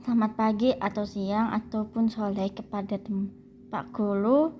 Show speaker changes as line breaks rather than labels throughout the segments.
Selamat pagi atau siang ataupun sore kepada Pak Guru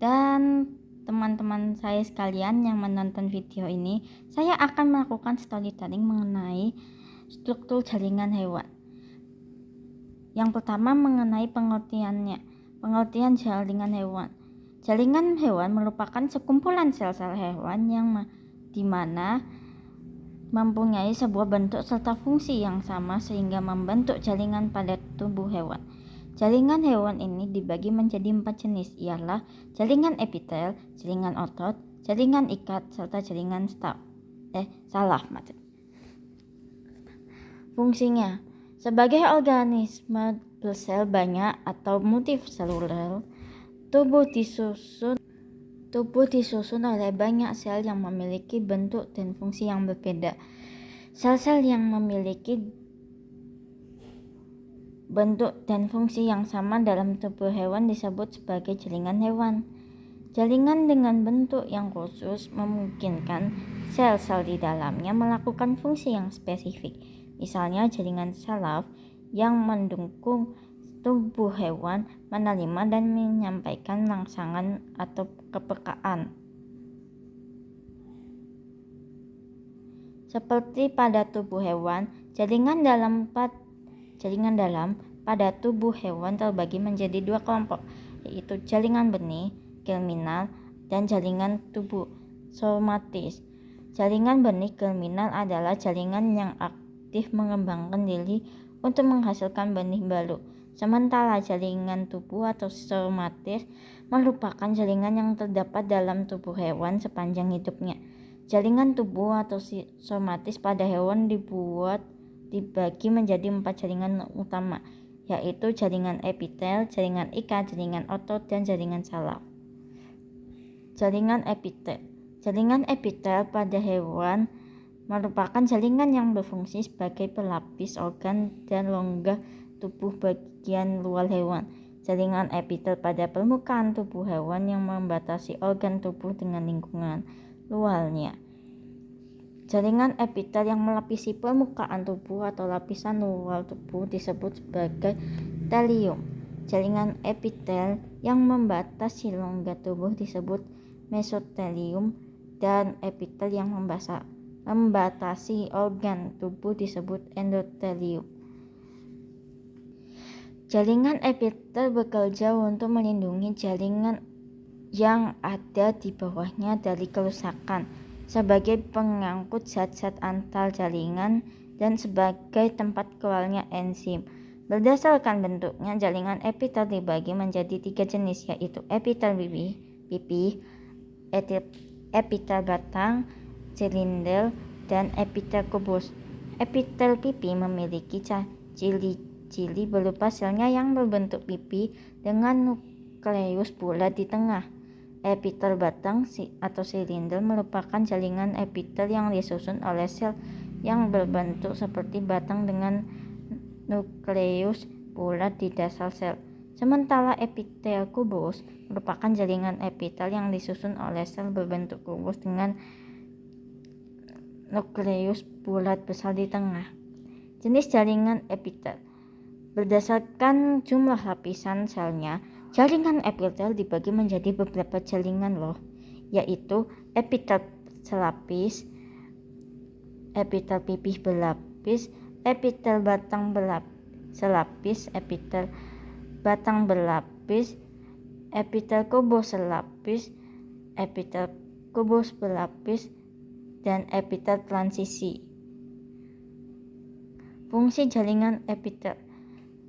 dan teman-teman saya sekalian yang menonton video ini. Saya akan melakukan storytelling mengenai struktur jaringan hewan. Yang pertama mengenai pengertiannya. Pengertian jaringan hewan. Jaringan hewan merupakan sekumpulan sel-sel hewan yang dimana mempunyai sebuah bentuk serta fungsi yang sama sehingga membentuk jaringan pada tubuh hewan. Jaringan hewan ini dibagi menjadi 4 jenis, ialah jaringan epitel, jaringan otot, jaringan ikat, serta jaringan salaf. Fungsinya, sebagai organisme bersel banyak atau multiseluler, tubuh disusun oleh banyak sel yang memiliki bentuk dan fungsi yang berbeda. Sel-sel yang memiliki bentuk dan fungsi yang sama dalam tubuh hewan disebut sebagai jaringan hewan. Jaringan dengan bentuk yang khusus memungkinkan sel-sel di dalamnya melakukan fungsi yang spesifik. Misalnya jaringan salaf yang mendukung tubuh hewan menerima dan menyampaikan rangsangan atau kepekaan. Seperti pada tubuh hewan, jaringan dalam pada tubuh hewan terbagi menjadi 2 kelompok, yaitu jaringan benih germinal dan jaringan tubuh somatis. Jaringan benih germinal adalah jaringan yang aktif mengembangkan diri untuk menghasilkan benih baru. Sementara jaringan tubuh atau somatis merupakan jaringan yang terdapat dalam tubuh hewan sepanjang hidupnya. Jaringan tubuh atau somatis pada hewan dibagi menjadi 4 jaringan utama, yaitu jaringan epitel, jaringan ikat, jaringan otot, dan jaringan salaf. Jaringan epitel. Jaringan epitel pada hewan merupakan jaringan yang berfungsi sebagai pelapis organ dan rongga tubuh bagian luar hewan. Jaringan epitel pada permukaan tubuh hewan yang membatasi organ tubuh dengan lingkungan luarnya. Jaringan epitel yang melapisi permukaan tubuh atau lapisan luar tubuh disebut sebagai telium. Jaringan epitel yang membatasi rongga tubuh disebut mesotelium, dan epitel yang membatasi organ tubuh disebut endotelium. Jaringan epitel bekerja untuk melindungi jaringan yang ada di bawahnya dari kerusakan, sebagai pengangkut zat-zat antar jaringan dan sebagai tempat keluarnya enzim. Berdasarkan bentuknya, jaringan epitel dibagi menjadi 3 jenis, yaitu epitel pipi, epitel batang, silinder, dan epitel kubus. Epitel pipi memiliki ciri-ciri berupa selnya yang berbentuk pipi dengan nukleus bulat di tengah. Epitel batang atau silinder merupakan jaringan epitel yang disusun oleh sel yang berbentuk seperti batang dengan nukleus bulat di dasar sel. Sementara epitel kubus merupakan jaringan epitel yang disusun oleh sel berbentuk kubus dengan nukleus bulat besar di tengah. Jenis jaringan epitel. Berdasarkan jumlah lapisan selnya, jaringan epitel dibagi menjadi beberapa jaringan yaitu epitel selapis, epitel pipih berlapis, epitel batang selapis, epitel batang berlapis, epitel kubus selapis, epitel kubus berlapis, dan epitel transisi. Fungsi jaringan epitel.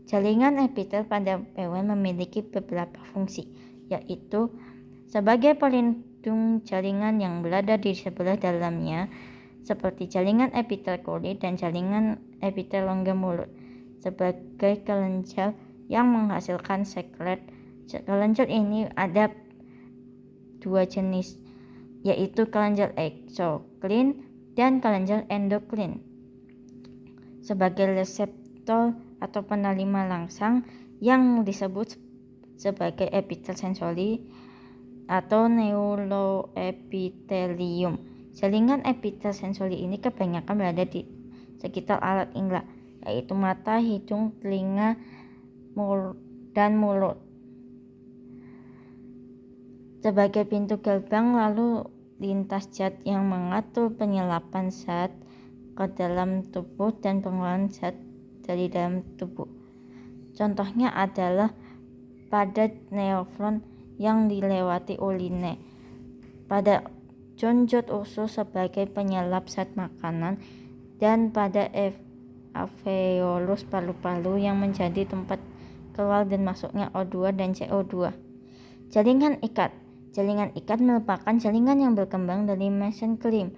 Jaringan epitel pada hewan memiliki beberapa fungsi, yaitu sebagai pelindung jaringan yang berada di sebelah dalamnya, seperti jaringan epitel kulit dan jaringan epitel rongga mulut, sebagai kelenjar yang menghasilkan sekret. Kelenjar ini ada 2 jenis, yaitu kelenjar eksoklin dan kelenjar endokrin, sebagai reseptor atau penerima rangsang yang disebut sebagai epitel sensori atau neuroepitelium. Jaringan epitel sensori ini kebanyakan berada di sekitar alat indera, yaitu mata, hidung, telinga, dan mulut sebagai pintu gerbang, lalu lintas zat yang mengatur penyerapan zat ke dalam tubuh dan pengeluaran zat dari dalam tubuh. Contohnya adalah pada neofron yang dilewati urine, pada jonjot usus sebagai penyerap zat makanan, dan pada alveolus paru-paru yang menjadi tempat keluar dan masuknya O2 dan CO2. Jaringan ikat. Jaringan ikat merupakan jaringan yang berkembang dari mesenkim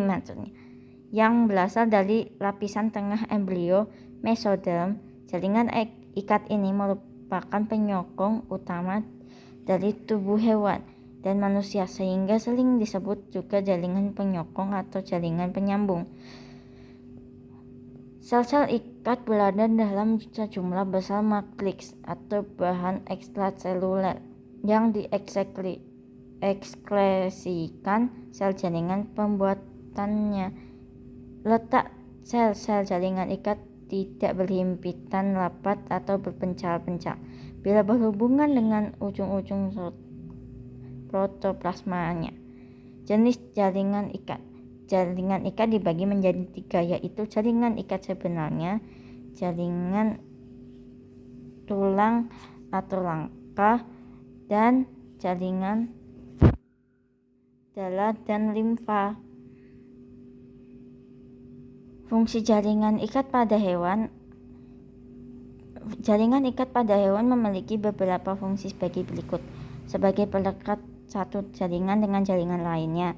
maksudnya, yang berasal dari lapisan tengah embrio mesoderm. Jaringan ikat ini merupakan penyokong utama dari tubuh hewan dan manusia, sehingga sering disebut juga jaringan penyokong atau jaringan penyambung. Sel-sel ikat berada dalam sejumlah besar matriks atau bahan ekstraseluler yang diekskresikan sel jaringan pembuatannya. Letak sel-sel jaringan ikat tidak berhimpitan rapat atau berpencar-pencar bila berhubungan dengan ujung-ujung protoplasmanya. Jenis jaringan ikat. Jaringan ikat dibagi menjadi 3, yaitu jaringan ikat sebenarnya, jaringan tulang atau rangka, dan jaringan darah dan limfa. Fungsi jaringan ikat pada hewan. Jaringan ikat pada hewan memiliki beberapa fungsi sebagai berikut: sebagai pelekat satu jaringan dengan jaringan lainnya,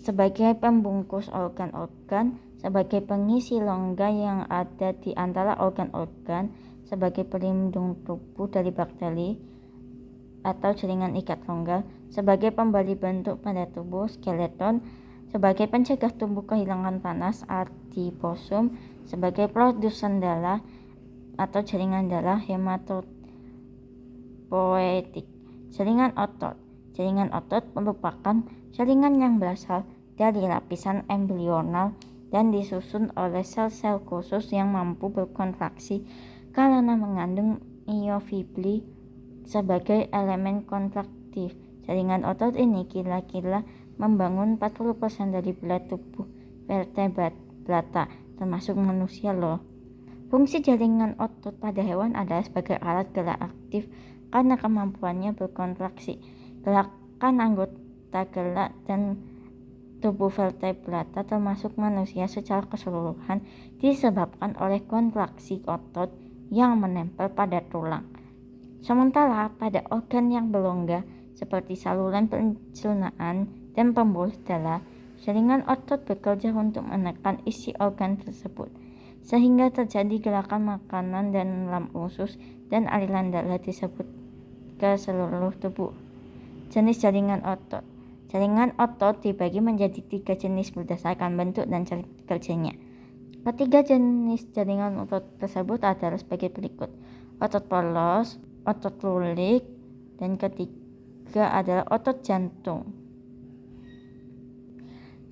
sebagai pembungkus organ-organ, sebagai pengisi rongga yang ada di antara organ-organ, sebagai pelindung tubuh dari bakteri atau jaringan ikat rongga, sebagai pemberi bentuk pada tubuh skeleton, sebagai pencegah tubuh kehilangan panas adiposum, sebagai produsen darah atau jaringan darah hematopoietik. Jaringan otot. Jaringan otot merupakan jaringan yang berasal dari lapisan embrional dan disusun oleh sel-sel khusus yang mampu berkontraksi karena mengandung miofibri sebagai elemen kontraktif. Jaringan otot ini kira-kira membangun 40% dari berat tubuh vertebrata, termasuk manusia loh. Fungsi jaringan otot pada hewan adalah sebagai alat gerak aktif karena kemampuannya berkontraksi. Gerakan anggota gerak dan tubuh vertebrata termasuk manusia secara keseluruhan disebabkan oleh kontraksi otot yang menempel pada tulang. Sementara pada organ yang berongga seperti saluran pencernaan dan pembuluh darah, jaringan otot bekerja untuk menekan isi organ tersebut, sehingga terjadi gerakan makanan dan dalam usus dan aliran darah tersebut ke seluruh tubuh. Jenis jaringan otot. Jaringan otot dibagi menjadi 3 jenis berdasarkan bentuk dan cara kerjanya. Ketiga jenis jaringan otot tersebut adalah sebagai berikut: otot polos, otot lulik, dan ketiga adalah otot jantung.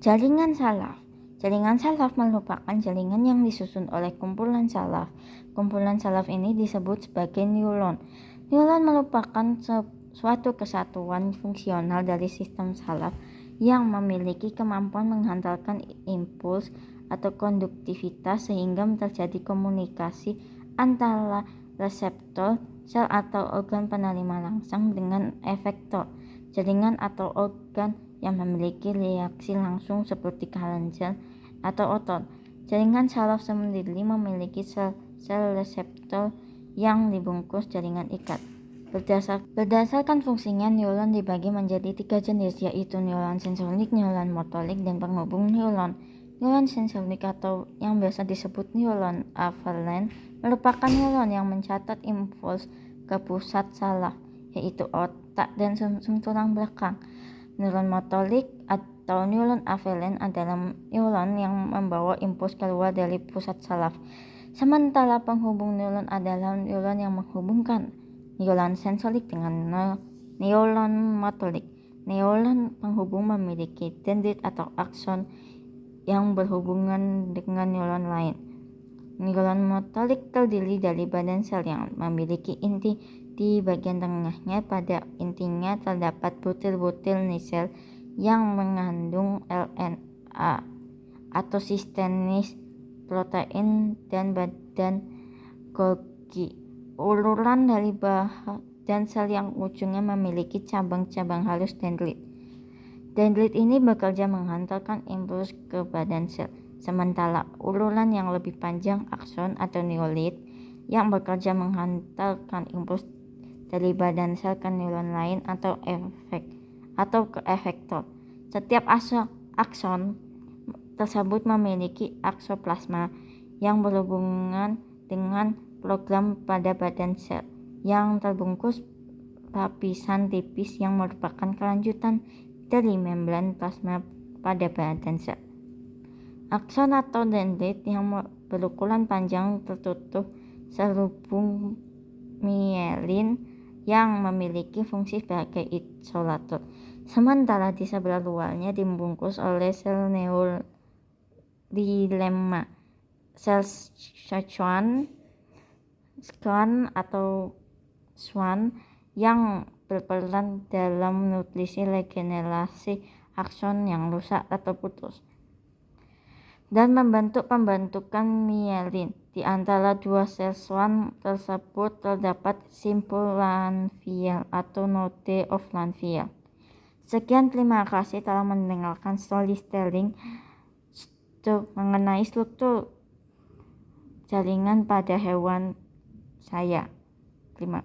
Jaringan saraf. Jaringan saraf merupakan jaringan yang disusun oleh kumpulan saraf. Kumpulan saraf ini disebut sebagai neuron. Neuron merupakan suatu kesatuan fungsional dari sistem saraf yang memiliki kemampuan menghantarkan impuls atau konduktivitas sehingga terjadi komunikasi antara reseptor sel atau organ penerima langsung dengan efektor jaringan atau organ yang memiliki reaksi langsung seperti kelenjar atau otot. Jaringan saraf sendiri memiliki sel-sel reseptor yang dibungkus jaringan ikat. Berdasarkan fungsinya, neuron dibagi menjadi 3 jenis, yaitu neuron sensorik, neuron motorik, dan penghubung neuron. Neuron sensorik atau yang biasa disebut neuron aferen merupakan neuron yang mencatat impuls ke pusat saraf, yaitu otak dan sumsum tulang belakang. Neuron motorik atau neuron aferen adalah neuron yang membawa impuls keluar dari pusat saraf. Sementara penghubung neuron adalah neuron yang menghubungkan neuron sensorik dengan neuron motorik. Neuron penghubung memiliki dendrit atau akson yang berhubungan dengan neuron lain. Neuron motorik terdiri dari badan sel yang memiliki inti. Di bagian tengahnya pada intinya terdapat butir-butir sel yang mengandung LNA atau sistenis protein dan badan Golgi. Uluran dari badan sel yang ujungnya memiliki cabang-cabang halus dendrit. Dendrit ini bekerja menghantarkan impuls ke badan sel, sementara uluran yang lebih panjang akson atau neurolit yang bekerja menghantarkan impuls dari badan sel ke neuron lain atau ke efektor. Setiap akson tersebut memiliki aksoplasma yang berhubungan dengan program pada badan sel yang terbungkus lapisan tipis yang merupakan kelanjutan dari membran plasma pada badan sel. Akson atau dendrit yang berukuran panjang tertutup serubung mielin yang memiliki fungsi sebagai isolator, sementara di sebelah luarnya dibungkus oleh sel neurolemma, sel Schwann atau Schwann yang berperan dalam nutrisi regenerasi akson yang rusak atau putus dan membentuk pembentukan mielin. Di antara dua sel Schwann tersebut terdapat simpul Lanvier atau node of Lanvier. Sekian, terima kasih telah mendengarkan storytelling mengenai struktur jaringan pada hewan saya. Terima